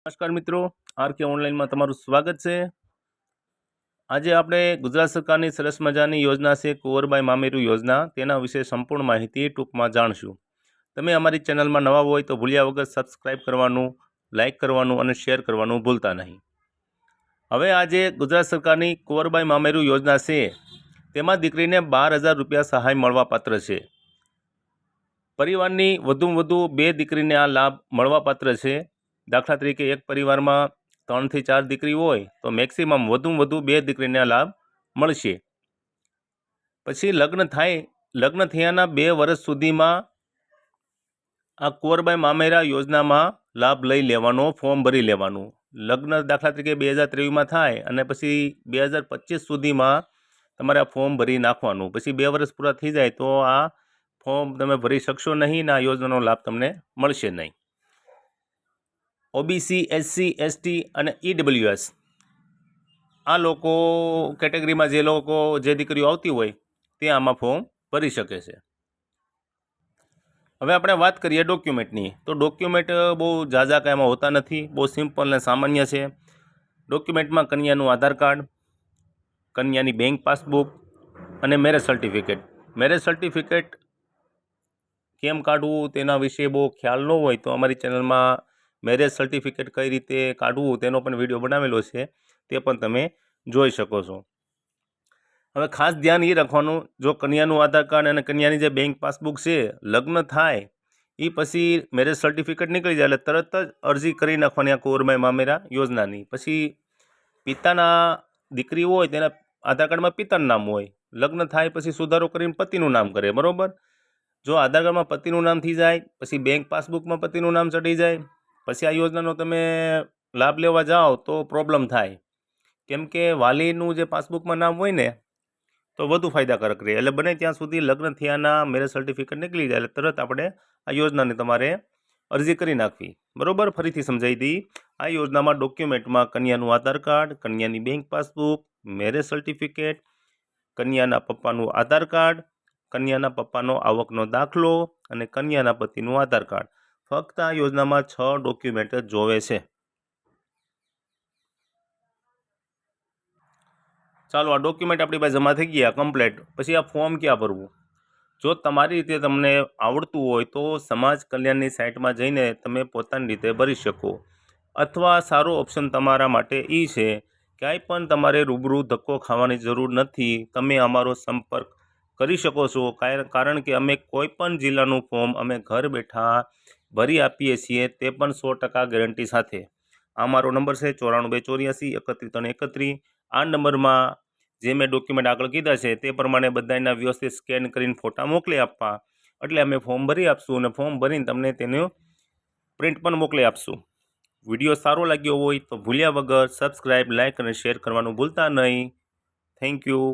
નમસ્કાર મિત્રો, આરકે ઓનલાઈનમાં તમારું સ્વાગત છે। આજે આપણે ગુજરાત સરકારની સરસ મજાની યોજના છે કુંવરબાઈ મામેરુ યોજના, તેના વિશે સંપૂર્ણ માહિતી ટૂંકમાં જાણશું। તમે અમારી ચેનલમાં નવા હોય તો ભૂલ્યા વગર સબસ્ક્રાઈબ કરવાનું, લાઇક કરવાનું અને શેર કરવાનું ભૂલતા નહીં। હવે આજે ગુજરાત સરકારની કુંવરબાઈ મામેરુ યોજના છે, તેમાં દીકરીને 12,000 રૂપિયા સહાય મળવાપાત્ર છે। પરિવારની વધુમાં વધુ 2 દીકરીને આ લાભ મળવાપાત્ર છે। દાખલા તરીકે એક પરિવારમાં 3 થી 4 દીકરી હોય તો મેક્સિમમ વધુમાં વધુ 2 દીકરીને આ લાભ મળશે। પછી લગ્ન થયાના 2 વર્ષ સુધીમાં આ કુંવરબાઈ મામેરા યોજનામાં લાભ લઈ લેવાનો, ફોર્મ ભરી લેવાનું। લગ્ન દાખલા તરીકે 2023માં થાય અને પછી 2025 સુધીમાં તમારે આ ફોર્મ ભરી નાખવાનું। પછી 2 વર્ષ પૂરા થઈ જાય તો આ ફોર્મ તમે ભરી શકશો નહીં ને આ યોજનાનો લાભ તમને મળશે નહીં। ઓબીસી, એસસી, એસટી અને ઈડબ્લ્યુએસ આ લોકો કેટેગરીમાં જે દીકરીઓ આવતી હોય તે આમાં ફોર્મ ભરી શકે છે। હવે આપણે વાત કરીએ ડોક્યુમેન્ટની, તો ડોક્યુમેન્ટ બહુ ઝાઝા કાંઈ એમાં હોતા નથી, બહુ સિમ્પલ ને સામાન્ય છે। ડોક્યુમેન્ટમાં કન્યાનું આધાર કાર્ડ, કન્યાની બેંક પાસબુક અને મેરેજ સર્ટિફિકેટ। મેરેજ સર્ટિફિકેટ કેમ કાઢવું તેના વિશે બહુ ખ્યાલ ન હોય તો અમારી ચેનલમાં મેરેજ સર્ટિફિકેટ કઈ રીતે કાઢવું તેનો પણ વિડીયો બનાવેલો છે, તે પણ તમે જોઈ શકો છો। હવે ખાસ ધ્યાન એ રાખવાનું, જો કન્યાનું આધાર કાર્ડ અને કન્યાની જે બેંક પાસબુક છે, લગ્ન થાય એ પછી મેરેજ સર્ટિફિકેટ નીકળી જાય એટલે તરત જ અરજી કરી નાખવાની આ કુંવરબાઈ મામેરા યોજનાની। પછી પિતાના દીકરી હોય તેના આધાર કાર્ડમાં પિતાનું નામ હોય, લગ્ન થાય પછી સુધારો કરીને પતિનું નામ કરે, બરાબર। જો આધાર કાર્ડમાં પતિનું નામ થઈ જાય, પછી બેંક પાસબુકમાં પતિનું નામ ચડી જાય, પછી આ યોજનાનો તમે લાભ લેવા જાઓ તો પ્રોબ્લેમ થાય, કેમ કે વાલીનું જે પાસબુકમાં નામ હોય ને તો વધુ ફાયદાકારક રહે। એટલે બને ત્યાં સુધી લગ્ન થયાના મેરેજ સર્ટિફિકેટ નીકળી જાય એટલે તરત આપણે આ યોજનાની તમારે અરજી કરી નાખવી, બરાબર। ફરીથી સમજાવી દઈ, આ યોજનામાં ડોક્યુમેન્ટમાં કન્યાનું આધાર કાર્ડ, કન્યાની બેંક પાસબુક, મેરેજ સર્ટિફિકેટ, કન્યાના પપ્પાનું આધાર કાર્ડ, કન્યાના પપ્પાનો આવકનો દાખલો અને કન્યાના પતિનું આધાર કાર્ડ, ફક્ત આ યોજનામાં 6 ડોક્યુમેન્ટ જ જોવે છે। ચાલો, આ ડોક્યુમેન્ટ આપણી પાસે જમા થઈ ગયા કમ્પ્લેટ। પછી આ ફોર્મ ક્યાં ભરવું? જો તમારી રીતે તમને આવડતું હોય તો સમાજ કલ્યાણની સાઇટમાં જઈને તમે પોતાની રીતે ભરી શકો, અથવા સારો ઓપ્શન તમારા માટે એ છે ક્યાંય પણ તમારે રૂબરૂ ધક્કો ખાવાની જરૂર નથી, તમે અમારો સંપર્ક કરી શકો છો। કારણ કે અમે કોઈ પણ જિલ્લાનું ફોર્મ અમે ઘર બેઠા ભરી આપીએ છીએ, તે પણ 100% ગેરંટી સાથે। આ મારો નંબર છે 94 284 31 31। આ નંબરમાં જે મેં ડોક્યુમેન્ટ આગળ કીધા છે તે પ્રમાણે બધાના વ્યવસ્થિત સ્કેન કરીને ફોટા મોકલી આપવા, એટલે અમે ફોર્મ ભરી આપશું અને ફોર્મ ભરીને તમને તેનું પ્રિન્ટ પણ મોકલી આપશું। વિડીયો સારો લાગ્યો હોય તો ભૂલ્યા વગર સબસ્ક્રાઈબ, લાઇક અને શેર કરવાનું ભૂલતા નહીં। Thank you.